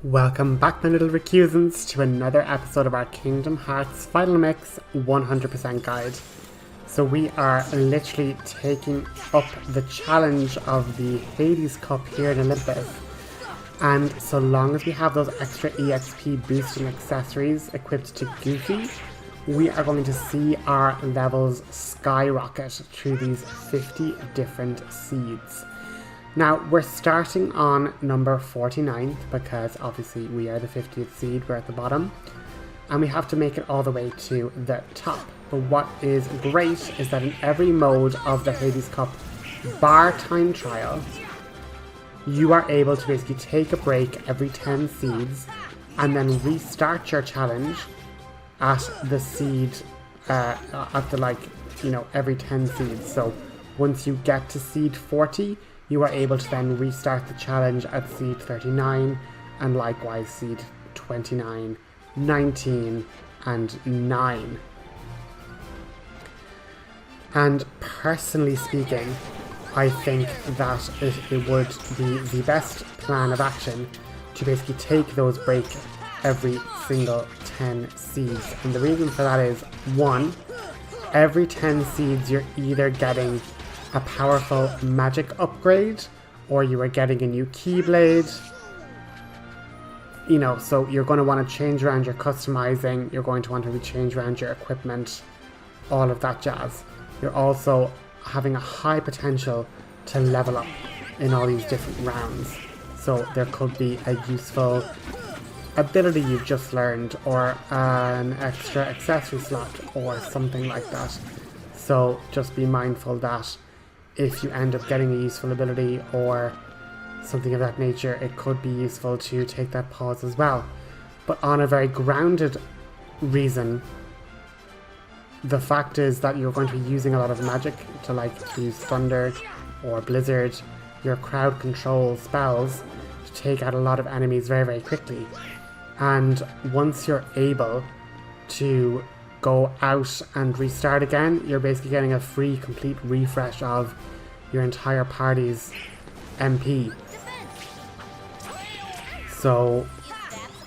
Welcome back, my little recusants, to another episode of our Kingdom Hearts Final Mix 100% guide. So we are literally taking up the challenge of the Hades Cup here in Olympus. And so long as we have those extra EXP boosting accessories equipped to Goofy, we are going to see our levels skyrocket through these 50 different seeds. Now, we're starting on number 49 because obviously we are the 50th seed, we're at the bottom. And we have to make it all the way to the top. But what is great is that in every mode of the Hades Cup bar time trial, you are able to basically take a break every 10 seeds and then restart your challenge at the seed, every 10 seeds. So once you get to seed 40, you are able to then restart the challenge at seed 39 and likewise seed 29, 19 and 9. And personally speaking, I think that it would be the best plan of action to basically take those breaks every single 10 seeds. And the reason for that is, one, every 10 seeds you're either getting a powerful magic upgrade, or you are getting a new keyblade. So you're going to want to change around your customizing, you're going to want to change around your equipment, all of that jazz. You're also having a high potential to level up in all these different rounds. So there could be a useful ability you've just learned, or an extra accessory slot, or something like that. So just be mindful that if you end up getting a useful ability or something of that nature, it could be useful to take that pause as well. But on a very grounded reason, the fact is that you're going to be using a lot of magic to use thunder or blizzard, your crowd control spells, to take out a lot of enemies very, very quickly. And once you're able to go out and restart again, you're basically getting a free complete refresh of your entire party's MP. So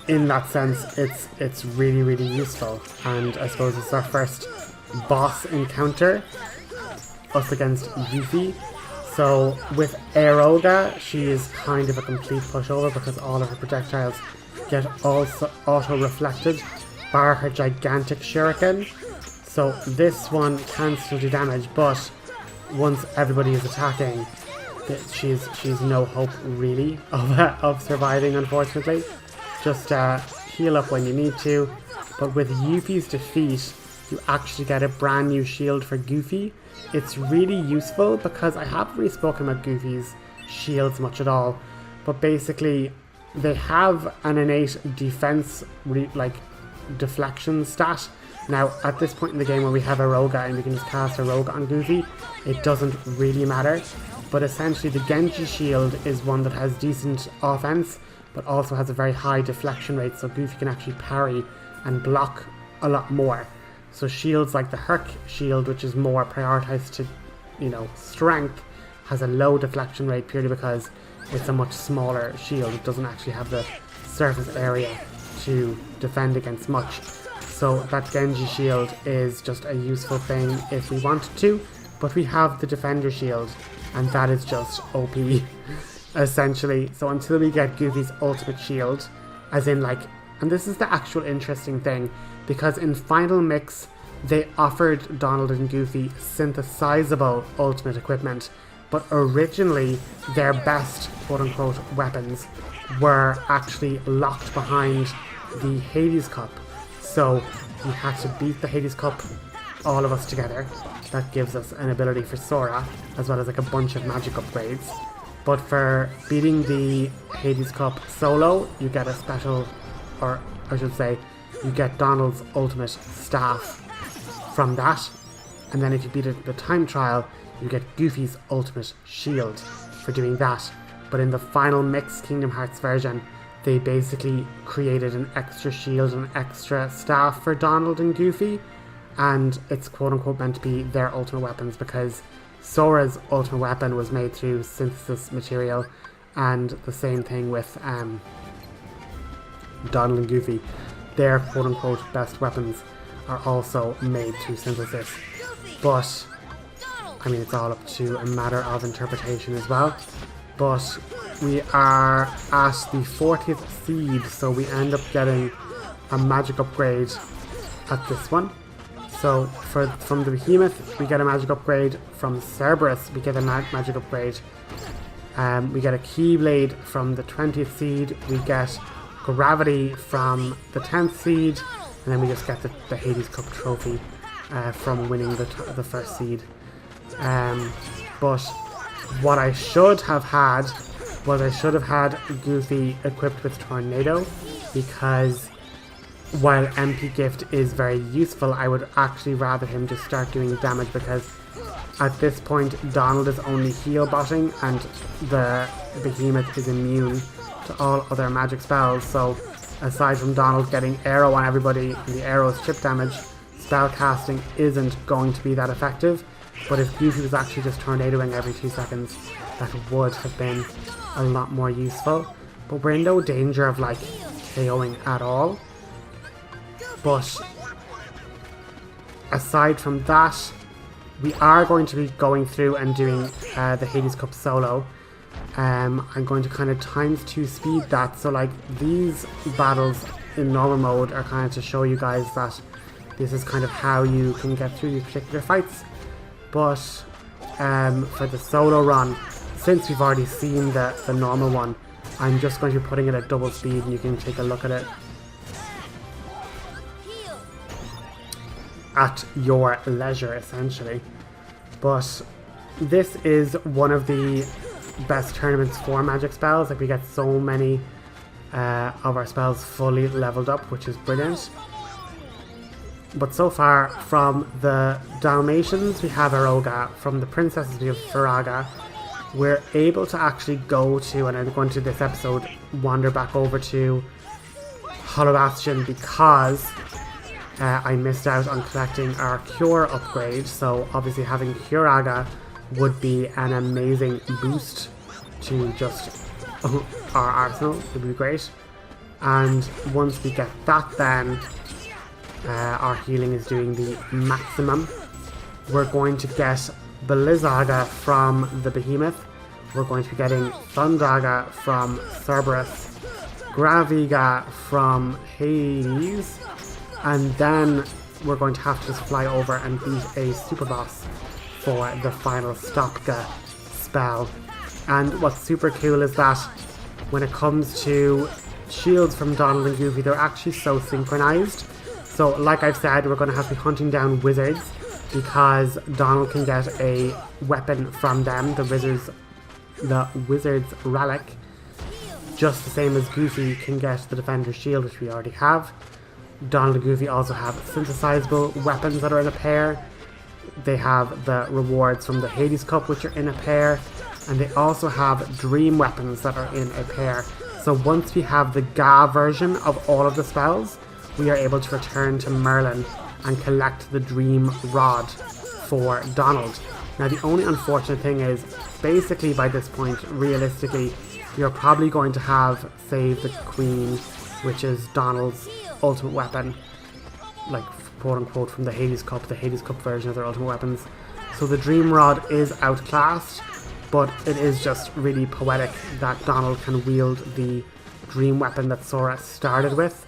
in that sense, it's really, really useful. And I suppose it's our first boss encounter, us against Yuffie. So with Aeroga, she is kind of a complete pushover because all of her projectiles get also auto-reflected bar her gigantic shuriken. So this one can still do damage, but once everybody is attacking, she's no hope really of surviving, unfortunately. Just heal up when you need to. But with Yuffie's defeat, you actually get a brand new shield for Goofy. It's really useful because I haven't really spoken about Goofy's shields much at all, but basically they have an innate defense deflection stat. Now at this point in the game where we have Aeroga and we can just cast Aeroga on Goofy, it doesn't really matter. But essentially the Genji shield is one that has decent offense but also has a very high deflection rate, so Goofy can actually parry and block a lot more. So shields like the Herc shield, which is more prioritized to strength, has a low deflection rate purely because it's a much smaller shield. It doesn't actually have the surface area to defend against much. So that Genji shield is just a useful thing if we wanted to, but we have the Defender shield, and that is just OP, essentially. So until we get Goofy's ultimate shield, as in and this is the actual interesting thing, because in Final Mix, they offered Donald and Goofy synthesizable ultimate equipment, but originally their best quote-unquote weapons were actually locked behind the Hades Cup. So we had to beat the Hades Cup, all of us together. That gives us an ability for Sora, as well as a bunch of magic upgrades. But for beating the Hades Cup solo, you get a special, or I should say, you get Donald's ultimate staff from that. And then if you beat it in the time trial, you get Goofy's ultimate shield for doing that. But in the Final Mix Kingdom Hearts version, they basically created an extra shield and extra staff for Donald and Goofy, and it's quote-unquote meant to be their ultimate weapons because Sora's ultimate weapon was made through synthesis material, and the same thing with Donald and Goofy, their quote-unquote best weapons are also made through synthesis. But, I mean, it's all up to a matter of interpretation as well. But we are at the 40th seed, so we end up getting a magic upgrade at this one. So from the Behemoth, we get a magic upgrade. From Cerberus, we get a magic upgrade. We get a Keyblade from the 20th seed. We get Gravity from the 10th seed. And then we just get the Hades Cup trophy from winning the first seed. But what I should have had was I should have had Goofy equipped with Tornado, because while MP Gift is very useful, I would actually rather him just start doing damage, because at this point Donald is only heal botting and the Behemoth is immune to all other magic spells. So aside from Donald getting arrow on everybody and the arrow's chip damage, spell casting isn't going to be that effective. But if Goofy was actually just tornadoing every 2 seconds, that would have been a lot more useful. But we're in no danger of like KOing at all. But aside from that, we are going to be going through and doing the Hades Cup solo. I'm going to kind of ×2 speed that, so like these battles in normal mode are kind of to show you guys that this is kind of how you can get through these particular fights. But for the solo run, since we've already seen the normal one, I'm just going to be putting it at double speed and you can take a look at it at your leisure, essentially. But this is one of the best tournaments for magic spells. Like, we get so many of our spells fully leveled up, which is brilliant. But so far, from the Dalmatians we have Aroga, from the Princesses we have Faraga. We're able to actually go to, and I'm going to this episode wander back over to Hollow Bastion, because I missed out on collecting our Cure upgrade. So obviously having Curaga would be an amazing boost to just our arsenal. It would be great. And once we get that, then our healing is doing the maximum. We're going to get Blizzaga from the Behemoth. We're going to be getting Thundaga from Cerberus, Graviga from Hades, and then we're going to have to just fly over and beat a super boss for the final Stopga spell. And what's super cool is that when it comes to shields from Donald and Goofy, they're actually so synchronized. So like I've said, we're going to have to be hunting down wizards, because Donald can get a weapon from them, the wizard's relic, just the same as Goofy can get the defender's shield, which we already have. Donald and Goofy also have synthesizable weapons that are in a pair. They have the rewards from the Hades Cup, which are in a pair, and they also have dream weapons that are in a pair. So once we have the Ga version of all of the spells, we are able to return to Merlin and collect the Dream Rod for Donald. Now the only unfortunate thing is, basically by this point, realistically, you're probably going to have Save the Queen, which is Donald's ultimate weapon, like quote unquote from the Hades Cup version of their ultimate weapons. So the Dream Rod is outclassed, but it is just really poetic that Donald can wield the dream weapon that Sora started with.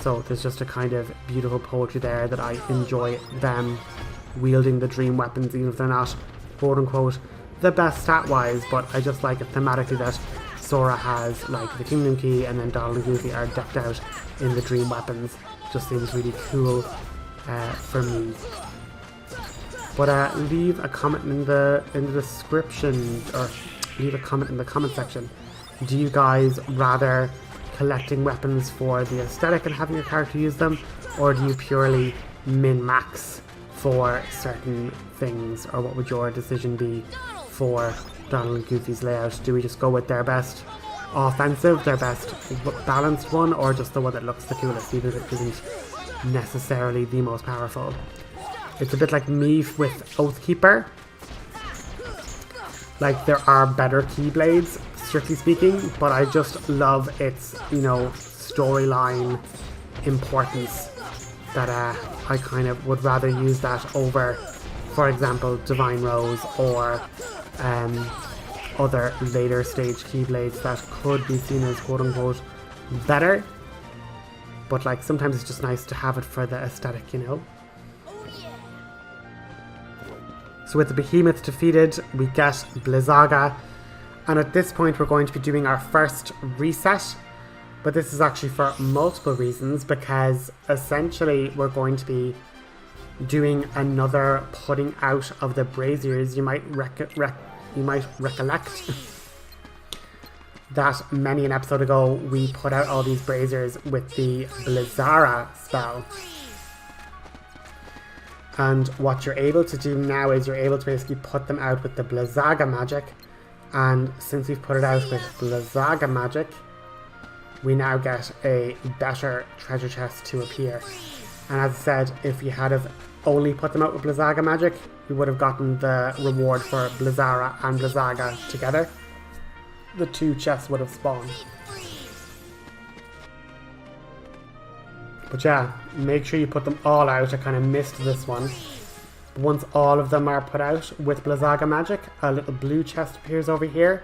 So there's just a kind of beautiful poetry there that I enjoy, them wielding the dream weapons, even if they're not quote unquote the best stat wise, but I just like it thematically that Sora has like the Kingdom Key and then Donald and Goofy are decked out in the dream weapons. Just seems really cool for me. But leave a comment in the description, or leave a comment in the comment section. Do you guys rather collecting weapons for the aesthetic and having your character use them, or do you purely min-max for certain things, or what would your decision be for Donald and Goofy's layout? Do we just go with their best offensive, their best balanced one, or just the one that looks the coolest, even if it isn't necessarily the most powerful? It's a bit like me with Oathkeeper. Like, there are better Keyblades, strictly speaking, but I just love its, you know, storyline importance, that I kind of would rather use that over, for example, Divine Rose or other later stage Keyblades that could be seen as quote unquote better. But like sometimes it's just nice to have it for the aesthetic, you know? So with the behemoth defeated, we get Blizzaga. And at this point we're going to be doing our first reset. But this is actually for multiple reasons, because essentially we're going to be doing another putting out of the braziers. You might recollect that many an episode ago we put out all these braziers with the Blizzara spell. And what you're able to do now is you're able to basically put them out with the Blizzaga magic. And since we've put it out with Blizzaga magic, we now get a better treasure chest to appear. And as I said, if you had have only put them out with Blizzaga magic, we would have gotten the reward for Blizzara and Blizzaga together. The two chests would have spawned. But yeah, make sure you put them all out. I kind of missed this one. Once all of them are put out with Blizzaga magic, a little blue chest appears over here.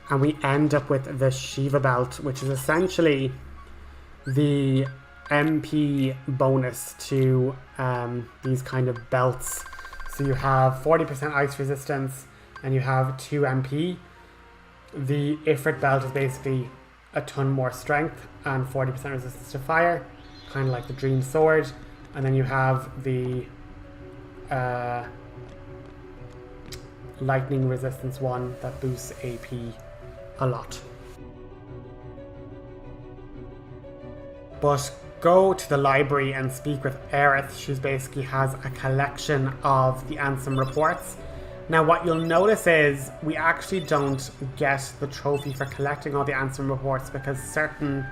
And we end up with the Shiva belt, which is essentially the MP bonus to these kind of belts. So you have 40% ice resistance and you have 2 MP. The Ifrit belt is basically a ton more strength and 40% resistance to fire, kind of like the Dream Sword. And then you have the lightning resistance one that boosts AP a lot. But go to the library and speak with Aerith. She basically has a collection of the Ansem reports. Now what you'll notice is we actually don't get the trophy for collecting all the Ansem reports because certain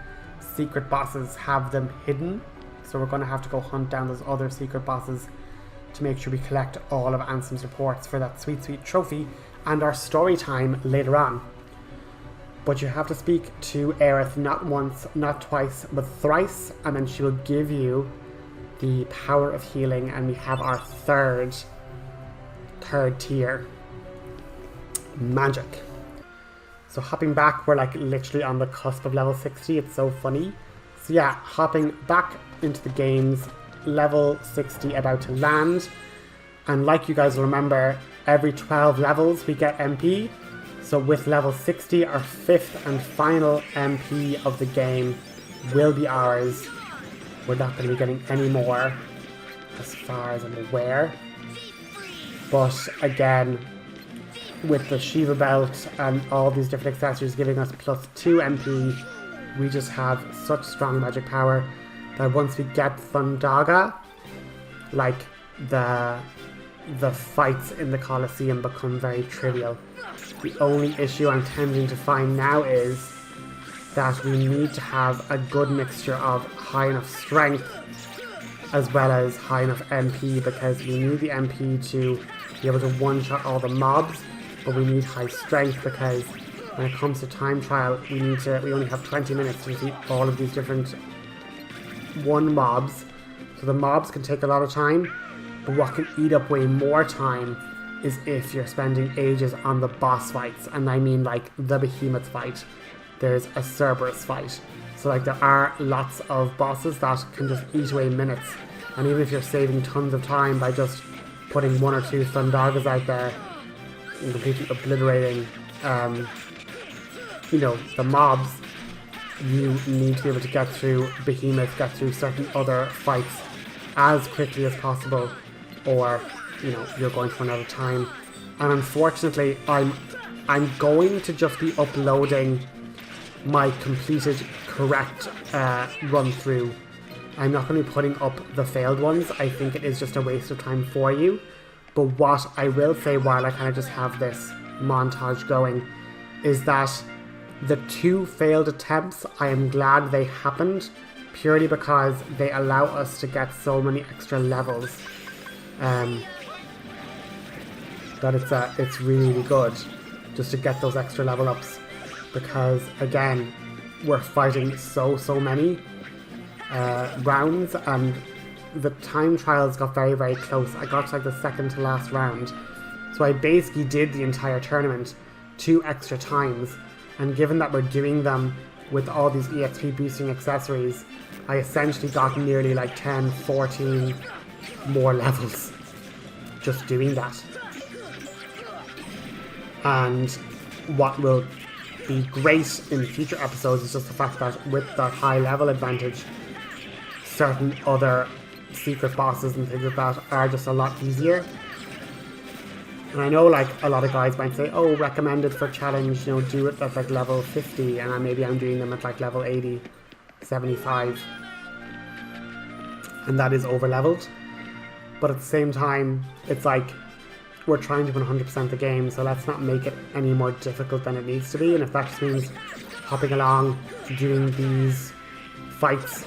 secret bosses have them hidden. So we're going to have to go hunt down those other secret bosses to make sure we collect all of Ansem's reports for that sweet, sweet trophy and our story time later on. But you have to speak to Aerith not once, not twice, but thrice, and then she will give you the power of healing, and we have our third tier, magic. So hopping back, we're like literally on the cusp of level 60, it's so funny. So yeah, hopping back into the games, level 60 about to land, and like you guys will remember, every 12 levels we get MP. So with level 60, our 5th and final MP of the game will be ours. We're not going to be getting any more as far as I'm aware. But again, with the Shiva belt and all these different accessories giving us plus 2 MP, we just have such strong magic power that once we get Thundaga, like the fights in the Colosseum become very trivial. The only issue I'm tending to find now is that we need to have a good mixture of high enough strength as well as high enough MP, because we need the MP to be able to one-shot all the mobs, but we need high strength because when it comes to time trial, we only have 20 minutes to defeat all of these different mobs. So the mobs can take a lot of time, but what can eat up way more time is if you're spending ages on the boss fights. And I mean like the behemoth fight, there's a Cerberus fight. So like there are lots of bosses that can just eat away minutes. And even if you're saving tons of time by just putting 1 or 2 Thundagas out there and completely obliterating the mobs, you need to be able to get through behemoth, get through certain other fights as quickly as possible, or you're going for another time. And unfortunately, I'm going to just be uploading my completed correct run through. I'm not going to be putting up the failed ones. I think it is just a waste of time for you. But what I will say while I kind of just have this montage going is that the 2 failed attempts, I am glad they happened, purely because they allow us to get so many extra levels. That it's really good just to get those extra level ups. because again, we're fighting so many rounds, and the time trials got very close. I got to like the second to last round, so I basically did the entire tournament 2 extra times, and given that we're doing them with all these EXP boosting accessories, I essentially got nearly like 10-14 more levels just doing that. And what will be great in future episodes is just the fact that with that high level advantage, certain other secret bosses and things like that are just a lot easier. And I know like a lot of guys might say, oh, recommended for challenge, you know, do it at like level 50, and maybe I'm doing them at like level 80, 75. And that is over leveled. But at the same time, it's like we're trying to win 100% the game, so let's not make it any more difficult than it needs to be. And if that just means hopping along, doing these fights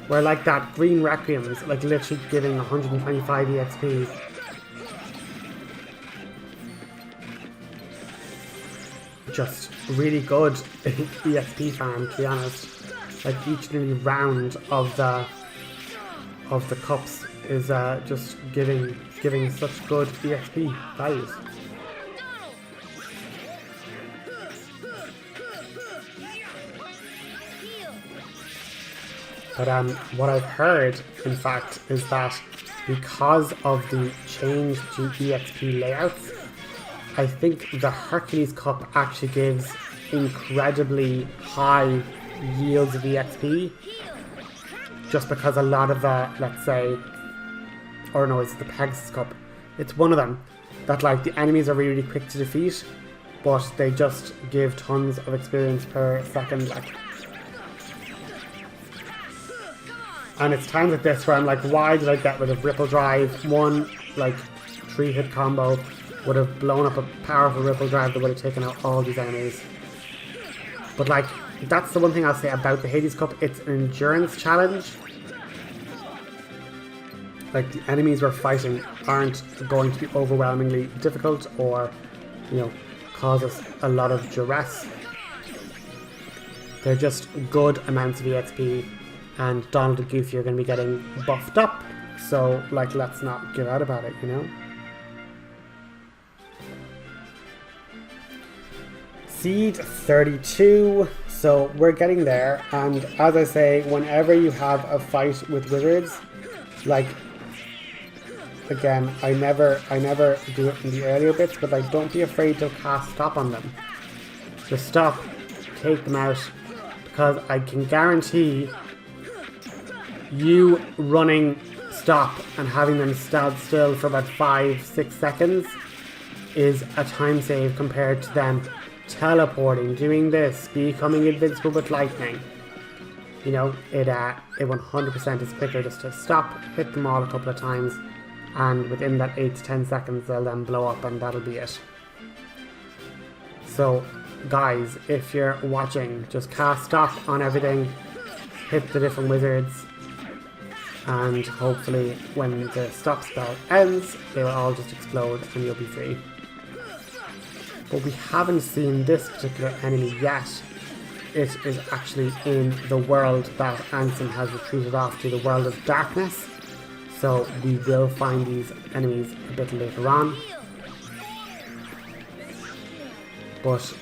where like that green Requiem's like literally giving 125 EXP. Just really good EXP farm, to be honest. Like each and every round of the cups is just giving such good EXP values. But what I've heard, in fact, is that because of the change to EXP layouts, I think the Hercules Cup actually gives incredibly high yields of EXP, just because a lot of the, let's say, or no, it's the Pegasus Cup, it's one of them, that like the enemies are really quick to defeat, but they just give tons of experience per second, like. And it's times like this where I'm like, why did I get rid of Ripple Drive? One, like, 3-hit combo would have blown up a powerful Ripple Drive that would have taken out all these enemies. But like, that's the one thing I'll say about the Hades Cup, it's an endurance challenge. Like, the enemies we're fighting aren't going to be overwhelmingly difficult or, you know, cause us a lot of duress. They're just good amounts of EXP, and Donald and Goofy are going to be getting buffed up, so like, let's not give out about it, you know? Seed 32, so we're getting there, and as I say, whenever you have a fight with wizards, like, again, I never do it in the earlier bits, but like, don't be afraid to cast stop on them. Just stop, take them out, because I can guarantee you running stop and having them stand still for about 5-6 seconds is a time save compared to them teleporting, doing this, becoming invincible with lightning. You know, it 100% is quicker just to stop, hit them all a couple of times, and within that 8 to 10 seconds they'll then blow up, and that'll be it. So guys, if you're watching, just cast stop on everything, hit the different wizards, and hopefully when the stop spell ends, they will all just explode and you'll be free. But we haven't seen this particular enemy yet. It is actually in the world that Ansem has retreated off to, the world of darkness. So we will find these enemies a bit later on. But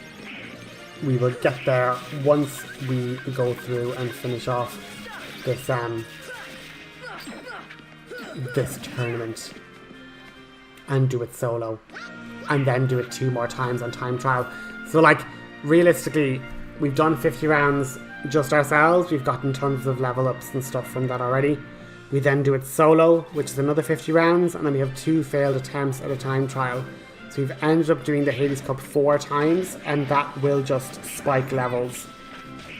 we will get there once we go through and finish off this tournament and do it solo, and then do it 2 more times on time trial. So like, realistically, we've done 50 rounds just ourselves, we've gotten tons of level ups and stuff from that already. We then do it solo, which is another 50 rounds, and then we have 2 failed attempts at a time trial. So we've ended up doing the Hades Cup 4 times, and that will just spike levels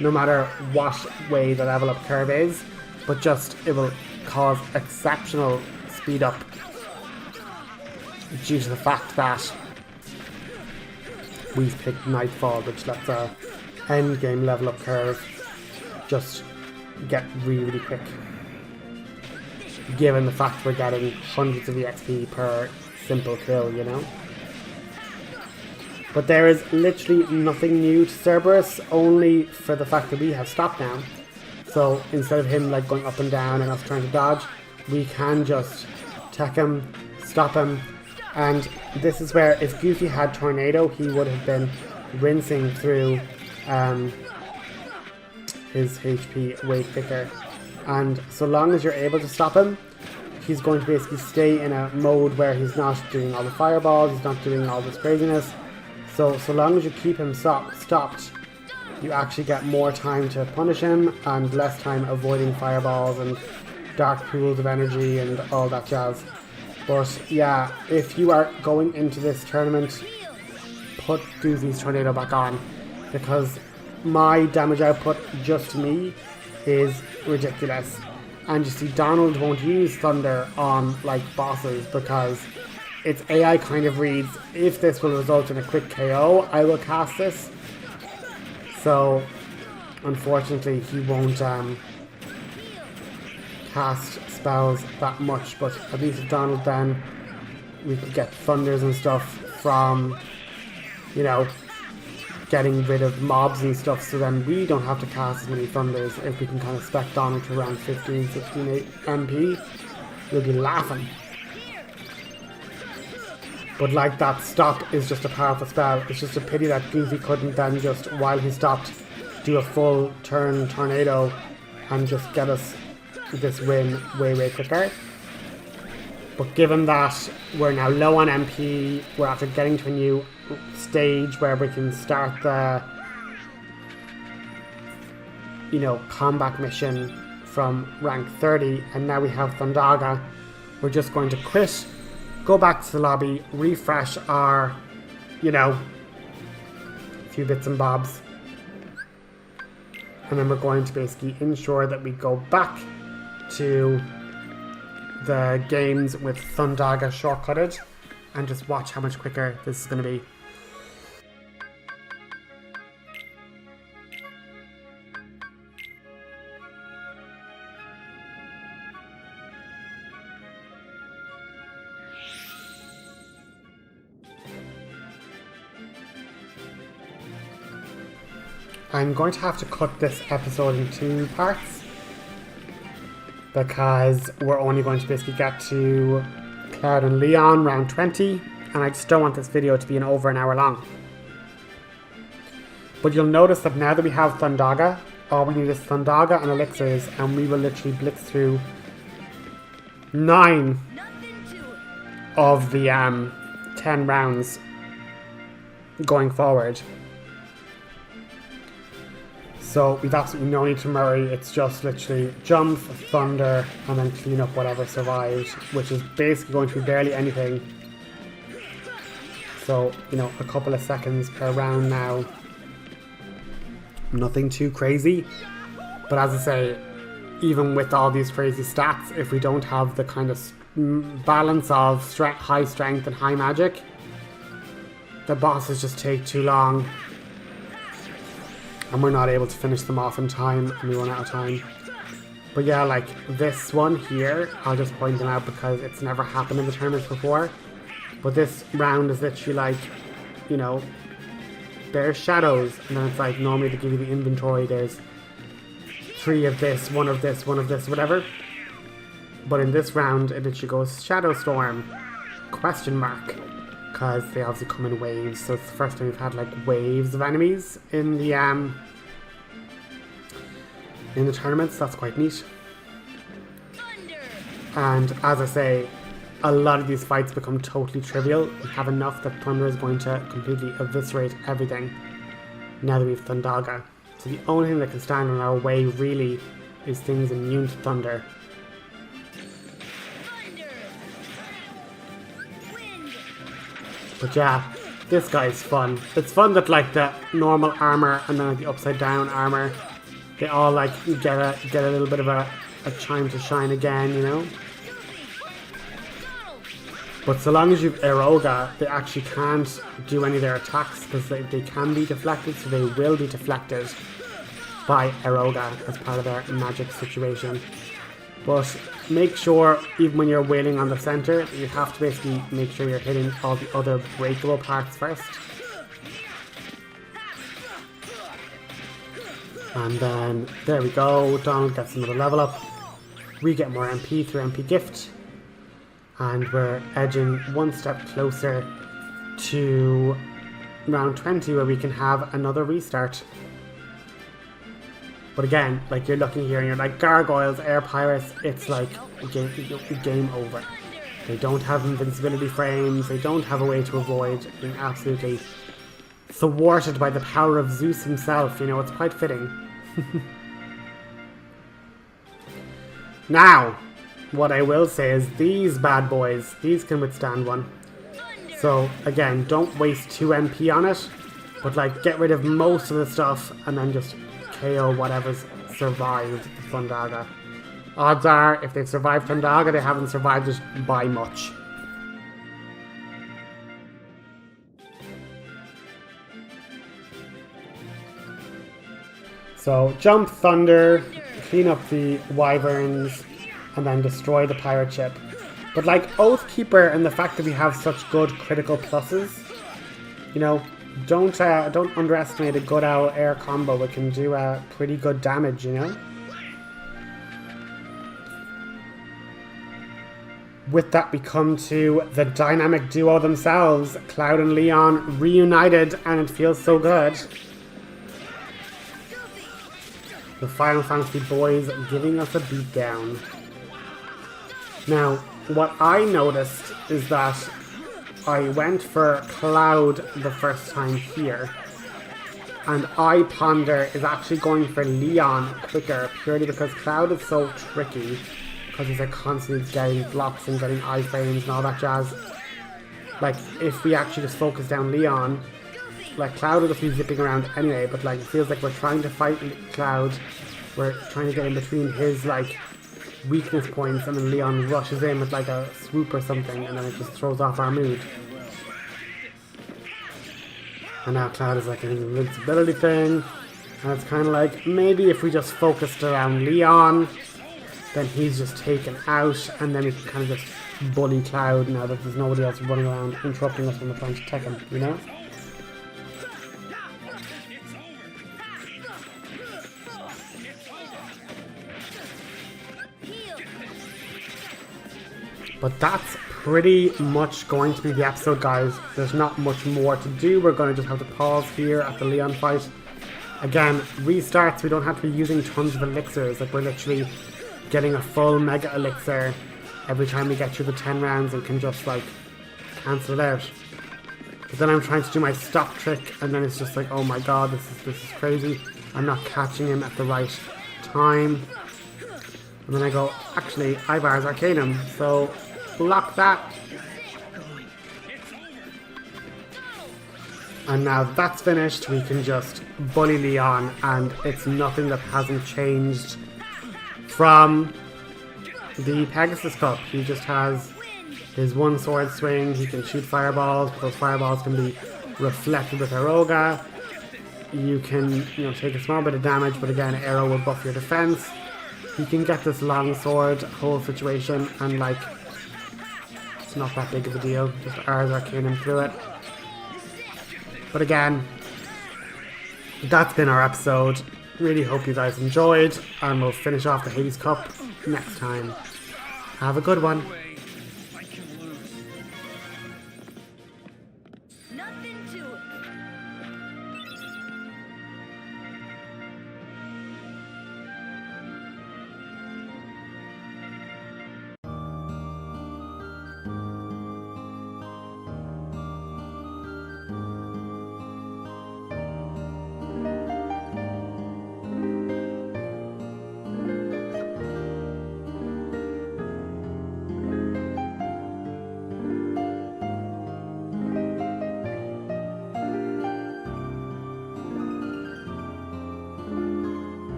no matter what way the level up curve is, but just it will cause exceptional speed up due to the fact that we've picked Nightfall, which lets our end game level up curve just get really quick, given the fact we're getting hundreds of EXP per simple kill, you know? But there is literally nothing new to Cerberus, only for the fact that we have stop now. So instead of him like going up and down and us trying to dodge, we can just tech him, stop him. And this is where, if Goofy had Tornado, he would have been rinsing through his HP way quicker. And so long as you're able to stop him, he's going to basically stay in a mode where he's not doing all the fireballs, he's not doing all this craziness. So long as you keep him stopped, you actually get more time to punish him and less time avoiding fireballs and dark pools of energy and all that jazz. But yeah, if you are going into this tournament, put Goofy's Tornado back on, because my damage output just to me is ridiculous. And you see, Donald won't use Thunder on like bosses because its AI kind of reads, if this will result in a quick KO, I will cast this. So unfortunately he won't cast spells that much, but at least with Donald then we could get thunders and stuff from, you know, getting rid of mobs and stuff, so then we don't have to cast as many thunders. If we can kind of spec Donald to around 15, 16 MP, we'll be laughing. But like, that stop is just a powerful spell. It's just a pity that Goofy couldn't then just, while he stopped, do a full turn Tornado and just get us this win way quicker. But given that we're now low on MP, we're after getting to a new stage where we can start the, you know, combat mission from rank 30, and now we have Thundaga, we're just going to quit, go back to the lobby, refresh our, you know, few bits and bobs, and then we're going to basically ensure that we go back to the games with Thundaga shortcutted and just watch how much quicker this is going to be. I'm going to have to cut this episode in 2 parts because we're only going to basically get to Cloud and Leon round 20, and I just don't want this video to be over an hour long. But you'll notice that now that we have Thundaga, all we need is Thundaga and Elixirs, and we will literally blitz through 9 of the 10 rounds going forward. So we've absolutely no need to worry. It's just literally jump, thunder, and then clean up whatever survived, which is basically going to be barely anything. So, you know, a couple of seconds per round now. Nothing too crazy. But as I say, even with all these crazy stats, if we don't have the kind of balance of high strength and high magic, the bosses just take too long. And we're not able to finish them off in time, and we run out of time. But yeah, like this one here, I'll just point them out because it's never happened in the tournaments before. But this round is literally like, you know, there's shadows, and then it's like normally they give you the inventory, there's 3 of this, 1 of this, 1 of this, whatever. But in this round, it literally goes Shadow Storm, question mark. Because they obviously come in waves, so it's the first time we've had like waves of enemies in the tournaments. That's quite neat. And as I say, a lot of these fights become totally trivial. We have enough that Thunder is going to completely eviscerate everything now that we have Thundaga. So the only thing that can stand in our way really is things immune to Thunder. But yeah, this guy's fun. It's fun that like the normal armor and then the upside down armor, they all like get a little bit of a chime to shine again, you know. But so long as you've Eroga, they actually can't do any of their attacks because they can be deflected, so they will be deflected by Eroga as part of their magic situation. But make sure, even when you're wailing on the center, you have to basically make sure you're hitting all the other breakable parts first. And then, there we go, Donald gets another level up. We get more MP through MP gift. And we're edging one step closer to round 20 where we can have another restart. But again, like you're looking here and you're like, gargoyles, air pirates, it's like game over. They don't have invincibility frames, they don't have a way to avoid being absolutely thwarted by the power of Zeus himself, you know, it's quite fitting. Now, what I will say is these bad boys, these can withstand one. So again, don't waste 2 MP on it, but like get rid of most of the stuff and then just KO whatever's survived Thundaga. Odds are, if they've survived Thundaga, they haven't survived it by much. So jump Thunder, clean up the wyverns, and then destroy the pirate ship. But like Oathkeeper and the fact that we have such good critical pluses, you know, don't underestimate a good owl air combo. It can do pretty good damage, you know. With that, we come to the dynamic duo themselves, Cloud and Leon reunited, and it feels so good. The Final Fantasy boys giving us a beatdown. Now, what I noticed is that I went for Cloud the first time here, and I Ponder is actually going for Leon quicker, purely because Cloud is so tricky, because he's like constantly getting blocks and getting iframes and all that jazz. Like, if we actually just focus down Leon, like Cloud will just be zipping around anyway, but like it feels like we're trying to fight Cloud, we're trying to get in between his like weakness points, and then Leon rushes in with like a swoop or something, and then it just throws off our mood. And now Cloud is like an invincibility thing, and it's kind of like, maybe if we just focused around Leon, then he's just taken out, and then we can kind of just bully Cloud now that there's nobody else running around interrupting us when we're trying to tech him, you know? But that's pretty much going to be the episode, guys. There's not much more to do. We're going to just have to pause here at the Leon fight. Again, restarts, we don't have to be using tons of elixirs. Like, we're literally getting a full mega elixir every time we get through the 10 rounds and can just, like, cancel it out. But then I'm trying to do my stop trick, and then it's just like, oh my god, this is crazy. I'm not catching him at the right time. And then I go, actually, Ivar's Arcanum, so block that. And now that's finished, we can just bully Leon, and it's nothing that hasn't changed from the Pegasus Cup. He just has his one sword swing, he can shoot fireballs, but those fireballs can be reflected with Aroga. You can, you know, take a small bit of damage, but again, Arrow will buff your defense. You can get this long sword whole situation, and like, it's not that big of a deal, just Ars Arcanum through it. But again, that's been our episode. Really hope you guys enjoyed, and we'll finish off the Hades Cup next time. Have a good one.